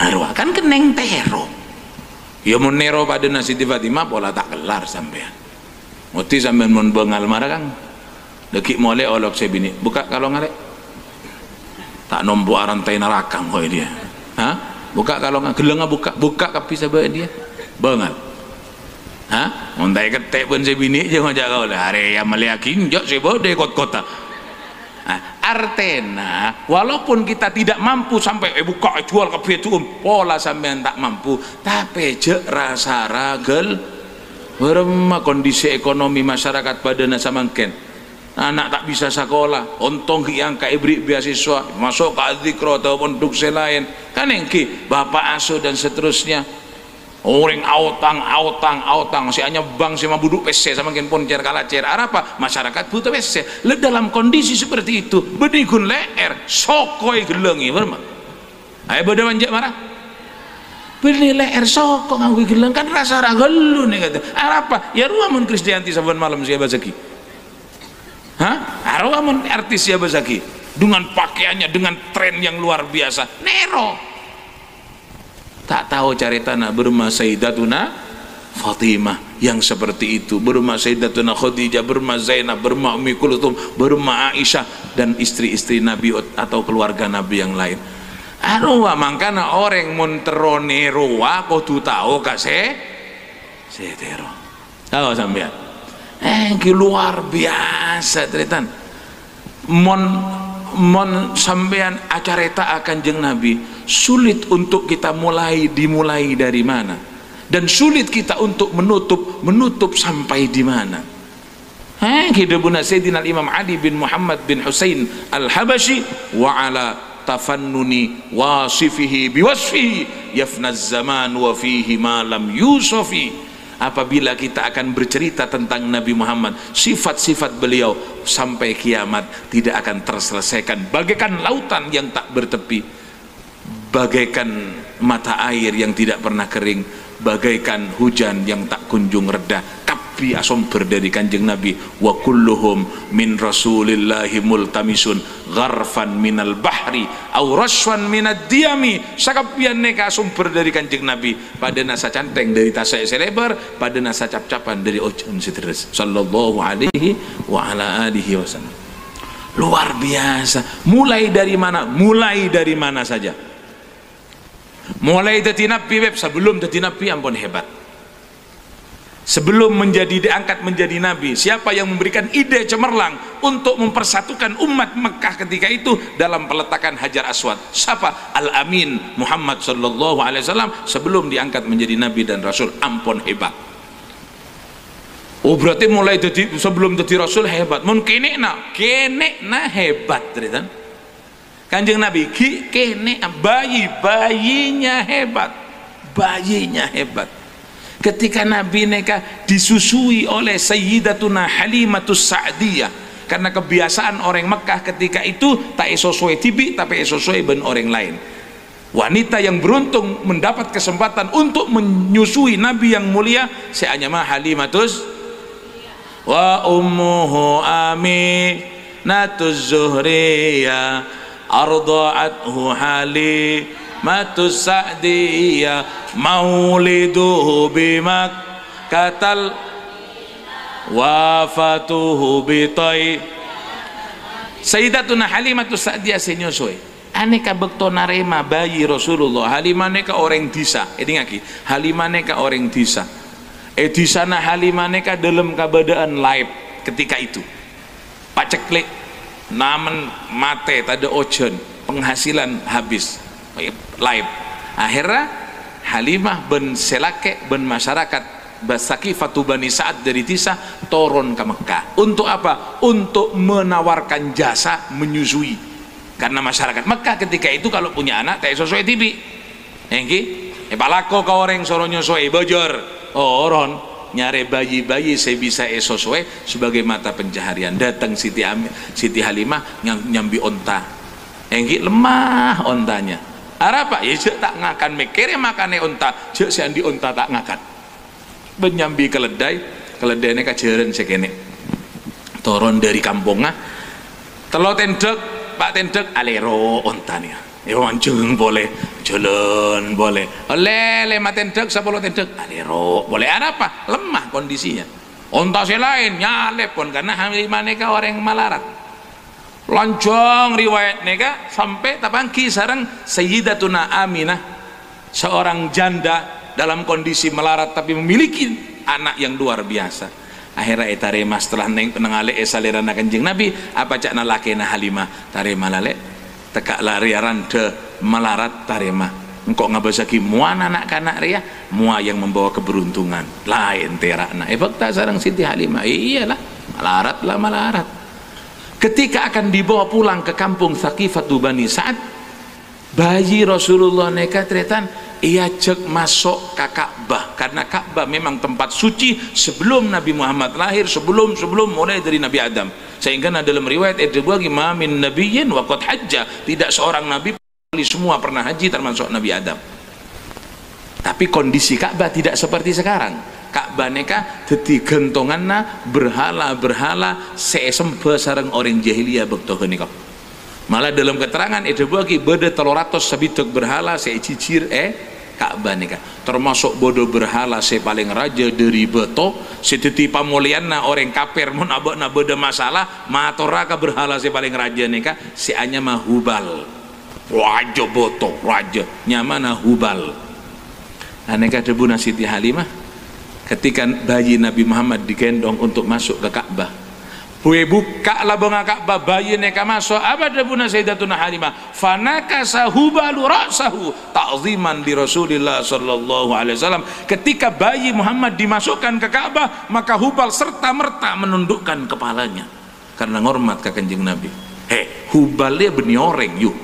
arwah kan keneng tero ya mun nero pada Siti Fatimah pola tak kelar sampean muti sampean mun bengal marah kang deki mole olok sebini buka kalau ngarek tak nombo arantai narakang kok dia buka kalau nggak geleng buka kapi sabah dia bengal montai ketek pun sebini jangan jaga oleh hari yang meliakin jok sebode kot kota artena walaupun kita tidak mampu sampai buka jual ke betul pola sampean tak mampu, tapi jek rasa ragel berma kondisi ekonomi masyarakat pada samangken anak tak bisa sekolah, ontong yang ka ibri beasiswa masuk ke adzikro ataupun dukse lain kan engki bapak asuh dan seterusnya. Orang autang si hanya bang si mabuduk PC sama ken pon cer kala cer apa masyarakat butuh PC le dalam kondisi seperti itu benikun leer sokoi gelengi berma ayo beda manjak marah beli leer sokoi nganggu geleng kan rasa ragelu nih kata apa ya ruamun Krisdayanti saban malam siapa zaki ruamun artis siapa zaki dengan pakaiannya dengan tren yang luar biasa nero tak tahu caritana berma Sayyidatuna Fatimah yang seperti itu, berma Sayyidatuna Khadijah, berma Zainab, berma Ummi Kulthum, berma Aisyah dan istri-istri Nabi atau keluarga Nabi yang lain. Arwa mangkana orang monterone roa kudu tahu kase setero. Tahu sampean? Luar biasa ceritan. Mon sampean acareta akan jeng Nabi sulit untuk kita dimulai dari mana dan sulit kita untuk menutup sampai di mana. Hidupuna Sayyidina Imam Ali bin Muhammad bin Husain Al-Habashi wa ala tafannuni wasifihi biwasfihi yafnaz zaman wa fihi ma lam yusufi. Apabila kita akan bercerita tentang Nabi Muhammad, sifat-sifat beliau sampai kiamat tidak akan terselesaikan, bagaikan lautan yang tak bertepi, bagaikan mata air yang tidak pernah kering, bagaikan hujan yang tak kunjung reda. Kapi asumber dari kanjeng Nabi, wa kulluhum min rasulillahi multamisun gharfan minal bahri au raswan minad diyami. Sakapian neka asumber dari kanjeng Nabi, pada nasa canteng dari tasa selebar, pada nasa cap-capan dari ojon sederes sallallahu alaihi wa ala alihi wasallam. Luar biasa. Mulai dari mana saja. Mulai dari Nabi sebelum dari Nabi ampun hebat. Sebelum diangkat menjadi Nabi, siapa yang memberikan ide cemerlang untuk mempersatukan umat Mekah ketika itu dalam peletakan Hajar Aswad? Siapa? Al-Amin Muhammad sallallahu alaihi wasallam sebelum diangkat menjadi Nabi dan Rasul. Ampun hebat. Oh berarti mulai sebelum jadi Rasul hebat. Mun kene na hebat kan? Kanjeng Nabi kene bayinya hebat. Ketika Nabi neka disusui oleh Sayyidatuna Halimatus Sa'diyah, karena kebiasaan orang Mekah ketika itu tak sesuai tibi tapi sesuai ben orang lain. Wanita yang beruntung mendapat kesempatan untuk menyusui Nabi yang mulia seanya mah Halimatus wa ummuhu Aminatuz Zuhriyah arda'athu Halimatus Sa'diyah mauliduhu bimak katal wafatuhu bitai. Sayyidatuna Halimatus Sa'diyah senyosoi aneka bekto narema bayi Rasulullah. Halimah neka orang disa edingaki Halimah neka orang disa di sana Halimah neka dalam keadaan laib ketika itu paceklik namen mate tada ojen penghasilan habis laib. Akhirnya Halimah ben selake ben masyarakat Basakifatu Bani Sa'ad dari Tisa turun ke Mekah. Untuk apa? Untuk menawarkan jasa menyusui. Karena masyarakat Mekah ketika itu kalau punya anak tak sesuai tibi. Palako kau orang soro nyosoi bojor. Oh orang nyare bayi-bayi saya bisa sesuai sebagai mata pencaharian. Datang Siti Halimah nyambi onta. Lemah ontanya. Apa? Ya jek tak ngakan mikirnya makane onta, jek siandi onta tak ngakan. Menyambi keledai ini kajaran sekene. Turun dari kampungnya, telo tendek, Pak tendek alero ontanya. Ya wancung boleh, jalan boleh. Oleh lema tendek, sepuluh tendek alero boleh. Apa? Lemah kondisinya. Onta lain nyalep pun karena Halimah neka orang malarat. Lonjong riwayat neka sampai tapangki sarang Sayyidatuna Aminah seorang janda dalam kondisi melarat tapi memiliki anak yang luar biasa. akhirnya tarema setelah neng penengale salirana kanjeng Nabi apa cak nalakena Halimah tarema lale tekak lariaran de melarat tarema engkau ngabasaki mua anak kanak ria mua yang membawa keberuntungan lain terakna fakta sarang Siti Halimah iyalah malarat. Ketika akan dibawa pulang ke kampung Thaqifatu Bani Sa'ad, bayi Rasulullah neka tretan ia cek masuk ke Ka'bah karena Ka'bah memang tempat suci sebelum Nabi Muhammad lahir, sebelum mulai dari Nabi Adam. Sehingga dalam riwayat itu bagi min nabiyyin wa qad hajja, tidak seorang nabi semua pernah haji termasuk Nabi Adam. Tapi kondisi Ka'bah tidak seperti sekarang. Ka'bah neka dadi gentonganna berhala-berhala sesembe sareng orang jahiliyah bekto henika. Malah dalam keterangan itu bagi beda 300 sabituk berhala secicir Ka'bah nika termasuk bodoh berhala se paling raja dari beto setiti pamulianna orang kafir mun abana beda masalah matoraka berhala se paling raja nika si anya mah Hubal raja boto raja nyamana Hubal aneka debuna Siti Halimah ketika bayi Nabi Muhammad digendong untuk masuk ke Ka'bah buka lah bunga Ka'bah bayi neka masuk apa debuna Sayyidatuna Halimah fanakasa Hubalu ra'sahu ta'ziman di Rasulillah sallallahu alaihi wasallam ketika bayi Muhammad dimasukkan ke Ka'bah maka Hubal serta merta menundukkan kepalanya karena ngormat ke kanjeng Nabi Hubalnya benioreng yuk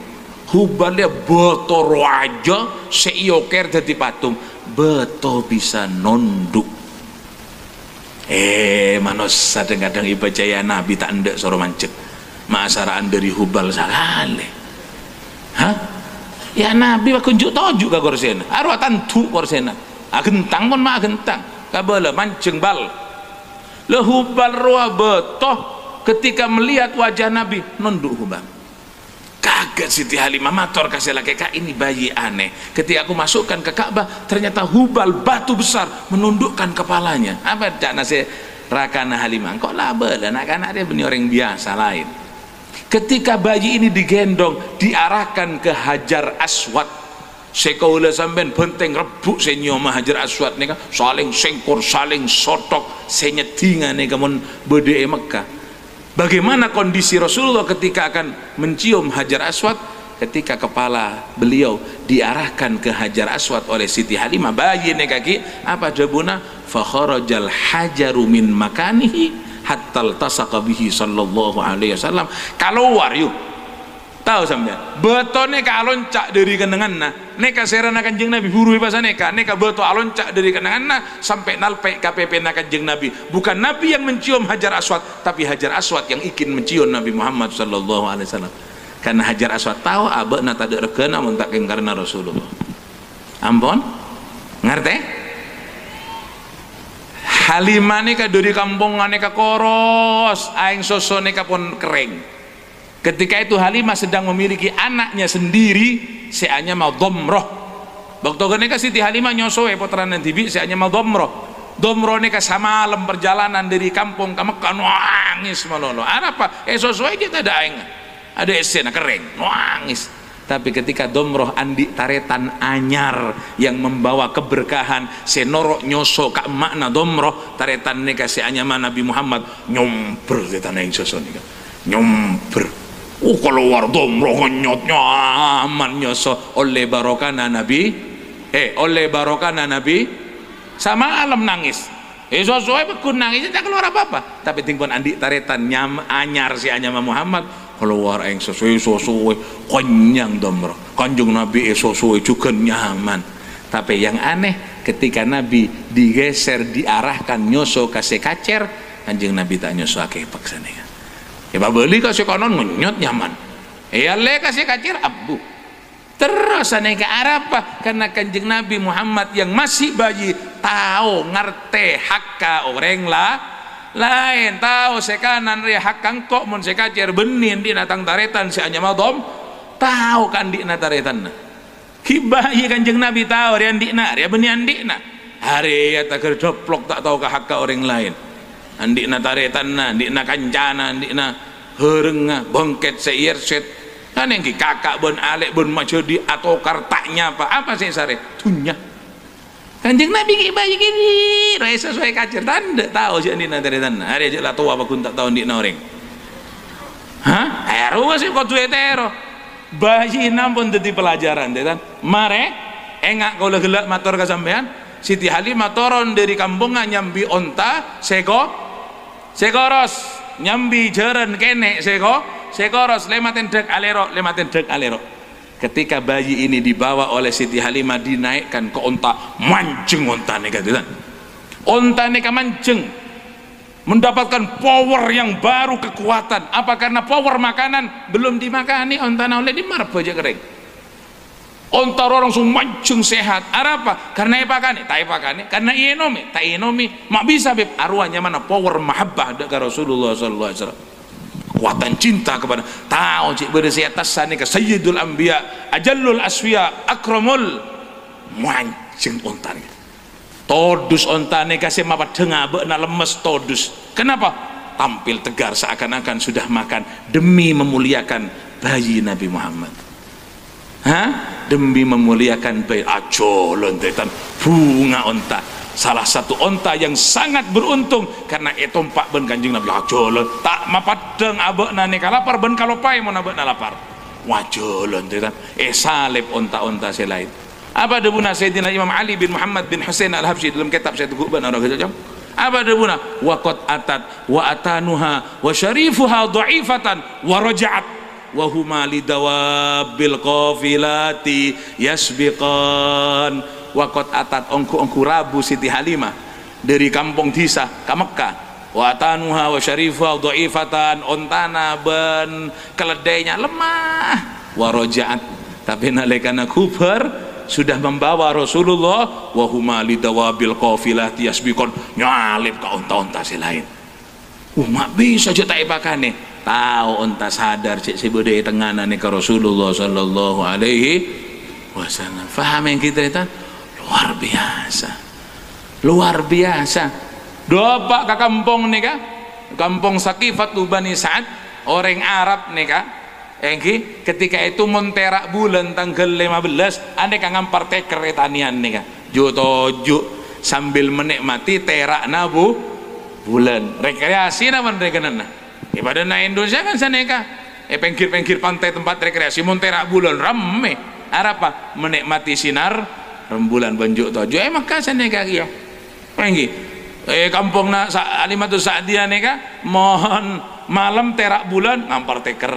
Hubalnya beto aja seioker dadi patung beto bisa nunduk manos kadang-kadang ibajaya Nabi tak ndak soro mancet masaraan dari Hubal salale ya Nabi kunjuk tojuk ka korsena arwah tantu korsena gentang pun mah gentang kabala mancing bal le Hubal roa betoh ketika melihat wajah Nabi nunduk Hubal kaget Siti Halimah mator kasih laki kak ini bayi aneh ketika aku masukkan ke Ka'bah ternyata Hubal batu besar menundukkan kepalanya apa tak nasi rakana Halimah kok label anak-anak dia benih orang biasa lain ketika bayi ini digendong diarahkan ke Hajar Aswad sekaula sampean benteng rebuk senyoma Hajar Aswad nih kan saling sengkor saling sotok senyedingan nih kamun bede Mekah. Bagaimana kondisi Rasulullah ketika akan mencium Hajar Aswad ketika kepala beliau diarahkan ke Hajar Aswad oleh Siti Halimah bayi nih kaki apa jabuna fa kharajal hajaru min makanihi hatta altasaqa bihi sallallahu alaihi wasallam keluar yuk tahu sampean betone ka aloncak dari kenenganna neka serana kanjeng Nabi huru bahasa neka beto aloncak dari kenenganna sampai nalpe KPP na kanjeng Nabi bukan Nabi yang mencium Hajar Aswad tapi Hajar Aswad yang ingin mencium Nabi Muhammad sallallahu alaihi wasallam karena Hajar Aswad tahu abana tak ada regana mun tak karena Rasulullah ampun ngerti Halimah neka dari kampung neka koros aing soso neka pun kering. Ketika itu Halimah sedang memiliki anaknya sendiri seanya mau Domroh waktu ketika Siti Halimah nyosoe potran tibi seanya mau Domroh neka samalam perjalanan dari kampung ke Mekah nangis malolo apa sosoe kita ada esena kering nangis tapi ketika Domroh andi taretan anyar yang membawa keberkahan senorok nyoso kak makna Domroh taretan neka seanya Nabi Muhammad nyomper kita naik soso nika nyomper keluar Domroh nyotnya aman nyoso oleh barokana Nabi oleh barokana Nabi sama alam nangis sosoe bekun nangis tak keluar apa-apa tapi tingpun andi taretan nyam anyar si anyama Muhammad keluar yang sosoe konyang Domroh kanjung Nabi sosoe juga nyaman tapi yang aneh ketika Nabi digeser diarahkan nyoso kasih kacer kanjeng Nabi tak nyoso akeh paksane ya beli kasih konon ngunyot nyaman ya le kasih kacir abu terus aneh ke apa karena kanjeng Nabi Muhammad yang masih bayi tahu ngerti hakka orang lain tahu sekanan ria hak kangkok mun sekacir benin di natang taretan si anya madom tahu kan di nataretan kibayi kanjeng Nabi tahu ria andina ria benih andina hari ya tak kerdoplok tak tahu ke hakka orang lain andikna taretanna andikna kancana andikna herenga bengket seir set kan yang kakak bon alek bon majodi atau kartaknya apa sih sare tunya kan Kanjeng Nabi ki bayi gini rai sesuai kacer tanda tahu sih ini nanti tanah hari aja lah tua bakun tak tahu di noreng sih kau tuh etero bayi nampun dadi pelajaran tetan mare engak kau gelak motor kesampean Siti Halimah toron dari kampungnya nyambi onta sekoros nyambi jeren kene sekoros lematen dek alero ketika bayi ini dibawa oleh Siti Halimah dinaikkan ke onta mancing onta neka gitu kan onta neka mancing mendapatkan power yang baru kekuatan apa karena power makanan belum dimakani onta oleh di marpo aja kering onta orang semua mancing sehat apa karena ipakane tak ipakane karena inomi mak bisa beb arwahnya mana power mahabbah dekat Rasulullah sallallahu alaihi wasallam kekuatan cinta kepada tahu cik berisi atasan ni ke sayyidul anbiya ajallul asfiya akramul mancing onta ni todus onta ni kasih mapat dengar benar lemes todus kenapa tampil tegar seakan-akan sudah makan demi memuliakan bayi Nabi Muhammad demi memuliakan bayi aco lontetan bunga onta salah satu onta yang sangat beruntung karena etompak ben kanjeng Nabi wajolon tak mapadeng abekna neka lapar ben kalopai mau abekna lapar wajolon tetan salib onta-onta selain apa debuna Sayyidina Imam Ali bin Muhammad bin Husain al-Habsyi dalam kitab saya tuku ben orang kecil apa debuna waqad atat wa atanuha wa syarifuha dhaifatan wa raja'at wa huma lidawabil qafilati yasbiqan wakot atat ongku rabu Siti Halimah dari kampung Disa ke Mekah wa tanuha wa syarifah dhaifatan ontana ben keledainya lemah wa rojaat tapi nalikana kubar sudah membawa Rasulullah wa huma lidawabil qafilah yasbiqon nyalip ke onta-onta selain mak bisa aja tak ipakane tahu onta sadar cek sebede tenganan ke Rasulullah sallallahu alaihi wasallam paham yang kita itu luar biasa dopak ke kampung nih kak kampung Sakifat Bani Sa'ad orang Arab nih kak ketika itu monterak bulan tanggal 15 ane kang ngampar teker etanian nih kak jutoju sambil menikmati terak nabu bulan rekreasi naman rekenan ibadah na Indonesia kan sana kak pinggir-pinggir pantai tempat rekreasi monterak bulan rame apa menikmati sinar rembulan banjuk tojo maka sana kaki ya enggi kampung na Alimatus Sa'diyah neka mohon malam terak bulan ngampar teker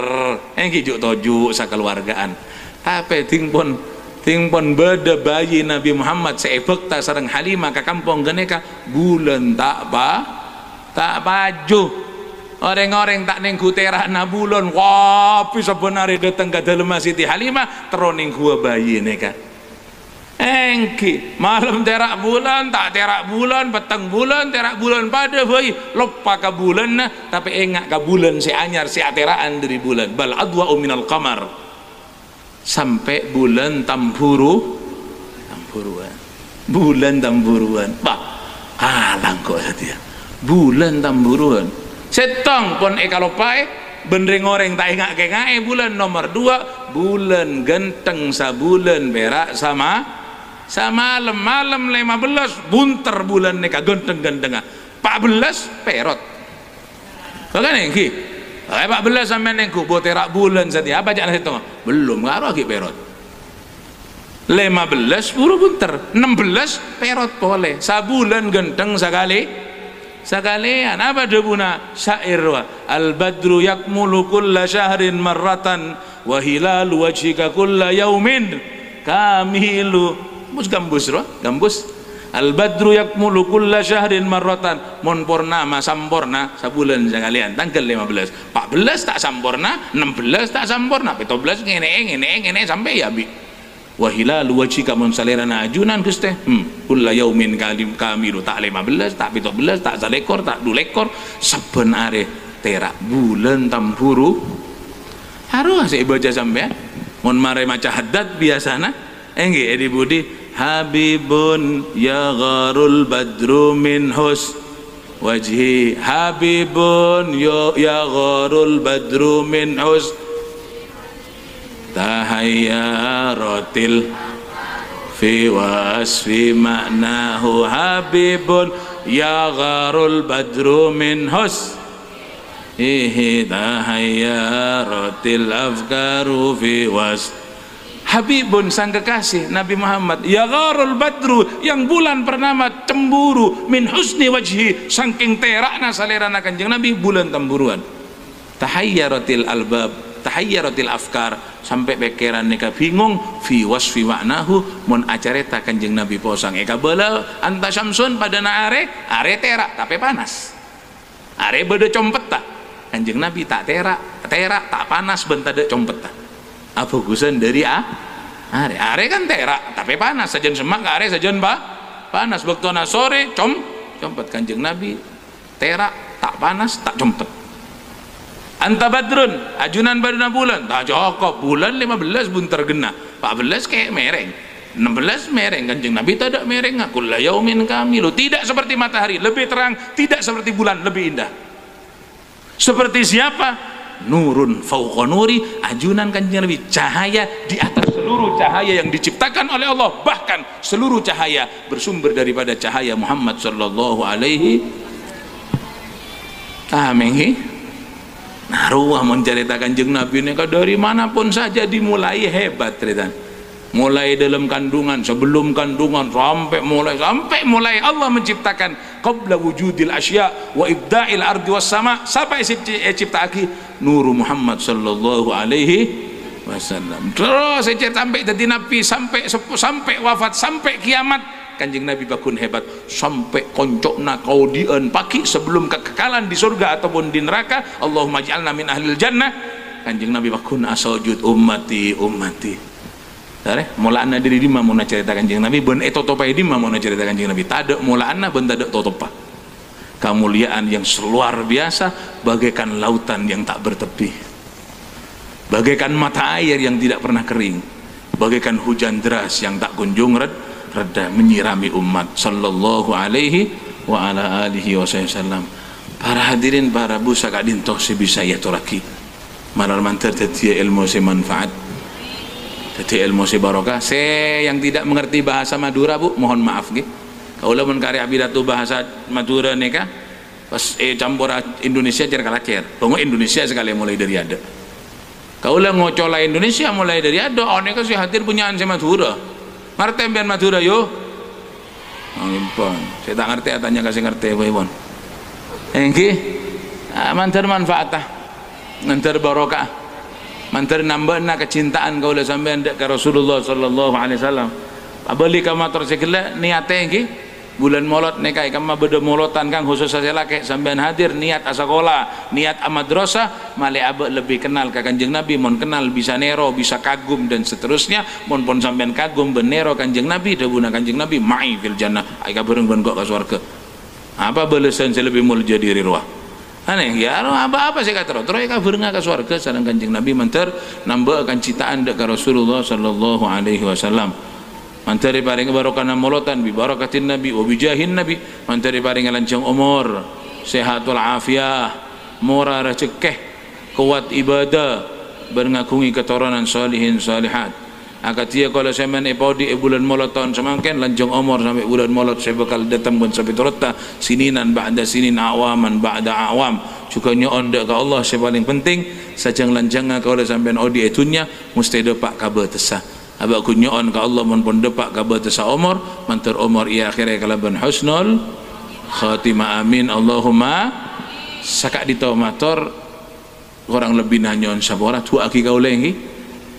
enggi juk tojo sakeluargaan tapi tingpon beda bayi Nabi Muhammad seebekta sareng Halimah ke kampung geneka bulan tak baju orang-orang tak nengku terak na bulan wapi sebenarnya datang ke dalam Siti Halimah teroning gua bayi neka engki malam terak bulan tak terak bulan petang bulan terak bulan pada bayi lupa ke bulan nah tapi engak ke bulan si anyar si ateraan dari bulan bal adwa'u minal qamar sampai bulan bulan tamburuan bah halang kok saja bulan tamburuan setong pon ekalopai bendring orang tak engak kengae bulan nomor 2 bulan genteng sabulan berak sama malam 15 bunter bulan neka genteng-gentenga 14 perot kan engki 14 sampai nengku boterak bulan saja apa jangan hitung belum ngaruh lagi perot 15 buru bunter 16 perot boleh sabulan genteng sekalian apa debuna syair al badru yakmulu kulla syahrin marratan wa hilalu wajhika kulla yaumin kamilu gambus al badru yakmulu kulla syahrin marratan mon purnama sampurna sabulan sekalian tanggal 15 14 tak sampurna 16 tak sampurna 17 ngene sampai ya bi wa hilalu wajhika mon salerana ajunan Gusti kulla yaumin kamilu tak 15 tak 17 tak salekor tak 2 lekor saben are terak bulan tamburu harus saya baca sampean mon mare maca haddad biasana engge edi budi habibun ya gharul badru min hus wajhi habibun ya gharul badru min hus tahayyaratil fi wasfi ma'nahu habibun ya gharul badru min husnihi tahayyaratil afkaru fi wasfi. Habibun sang kekasih Nabi Muhammad, ya gharul badru yang bulan bernama cemburu, min husni wajhi saking terakna salerana kanjeng Nabi bulan temburuan. Tahayyaratil albab, tahayyaratil afkar sampai pikiran nika bingung fi wasfi ma'nahu mun acareta kanjeng Nabi posang eka bala anta syamsun pada na are terak tapi panas. Are beda compet tak kanjeng Nabi tak terak tak panas bentada compet tak. Apa gusan dari are kan terak tapi panas sajen semak are sajen panas bektona sore compet kanjeng Nabi terak tak panas tak compet. Anta badrun ajunan baduna bulan tak cukup bulan 15 bun tergena 14 kayak mereng 16 mereng kanjeng Nabi tak ada mereng kulla yaumin kamilu tidak seperti matahari lebih terang tidak seperti bulan lebih indah. Seperti siapa? Nurun fauqa nuri ajunan kanjeng Nabi cahaya di atas seluruh cahaya yang diciptakan oleh Allah bahkan seluruh cahaya bersumber daripada cahaya Muhammad sallallahu alaihi amin. Naruah mencerita kanjeng Nabi ini dari manapun saja dimulai hebat cerita. Mulai dalam kandungan, sebelum kandungan sampai mulai Allah menciptakan qabla wujudil asya wa ibda'il ardi was sama sampai cipta aki nuru Muhammad sallallahu alaihi wasallam. Terus sampai jadi nabi sampai wafat sampai kiamat kanjeng Nabi bakun hebat sampai koncokna kaudian pagi sebelum kekekalan di surga ataupun di neraka. Allahumma ij'alna min ahlil jannah. Kanjeng Nabi bakun asawjud ummati mulaanna diri dima mau cerita kanjeng Nabi ben totopai dima mau cerita kanjeng Nabi tadek mulaanna ben tadek totopa kemuliaan yang luar biasa bagaikan lautan yang tak bertepi, bagaikan mata air yang tidak pernah kering, bagaikan hujan deras yang tak kunjung reda menyirami umat sallallahu alaihi wa ala alihi wasallam. Para hadirin para busa kadintoh sebisa ya toraki marar mantar tetia ilmu semanfaat jadi ilmu si barokah. Saya yang tidak mengerti bahasa Madura bu mohon maaf gitu. Kaulah menkarya abidatu bahasa Madura neka pas campur Indonesia cer kalacer. Bangun Indonesia sekali mulai dari ada. Kaulah ngocola Indonesia mulai dari ada. Oh neka si hadir punyaan si Madura. Ngerti ambian Madura yo. Ngimpon. Saya tak ngerti atanya kasih ngerti bu. Engki mantar manfaatah, mantar barokah. Mantar nambahna kecintaan kau lah sampai anda ke Rasulullah sallallahu alaihi wasallam. Abali kama tersekela niatnya engki bulan molot nekai kama beda molotan kang khusus saya laki sampean hadir niat asakola niat amadrasah male abek lebih kenal ke kanjeng Nabi mon kenal bisa nero bisa kagum dan seterusnya mon pon sampean kagum benero kanjeng Nabi debuna kanjeng Nabi ma'i fil jannah ai kabareng ben kok ke surga. Apa balasan saya lebih mulia diri ruah aneh ya apa saya kata terus kabur ke surga sareng kanjeng Nabi mantar nambah akan citaan dek ke Rasulullah sallallahu alaihi wasallam mantar paring barokah molotan bi barakatin Nabi wa bijahin Nabi mantar paring lancang umur sehatul afiah murah rezeki kuat ibadah berngakungi keturunan salihin salihat akatia kalau saya main epodi bulan molot tahun semangken lanjang umur sampai bulan molot saya bakal datang pun sampai turut sininan ba'da sinin awaman ba'da awam juga nyon dek ke Allah saya paling penting sajang lanjang kalau sampai odi etunya mesti depak kabar tesah abak ku nyon ke Allah pun depak kabar tesah umur mantar umur ia akhirnya kalaban husnul khatimah amin Allahumma sakak di tomator orang lebih nanyon sabora tu aki kau lagi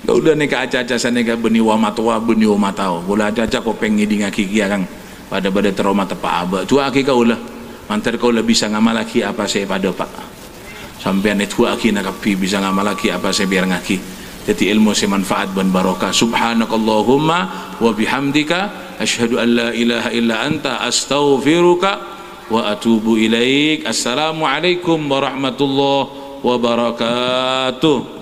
kau udah neka aca-aca sana neka beni wamatua beni wamatau bola aca-aca kau pengen di ngaki kia kang pada trauma tepa abah tu aki kau lah mantar kau lah bisa ngamal lagi apa saya pada pak sampean itu aki nakapi bisa ngamal lagi apa saya biar ngaki jadi ilmu semanfaat dan barokah subhanakallahumma wa bihamdika asyhadu an la ilaha illa anta astaghfiruka wa atubu ilaik. Assalamualaikum warahmatullahi wabarakatuh.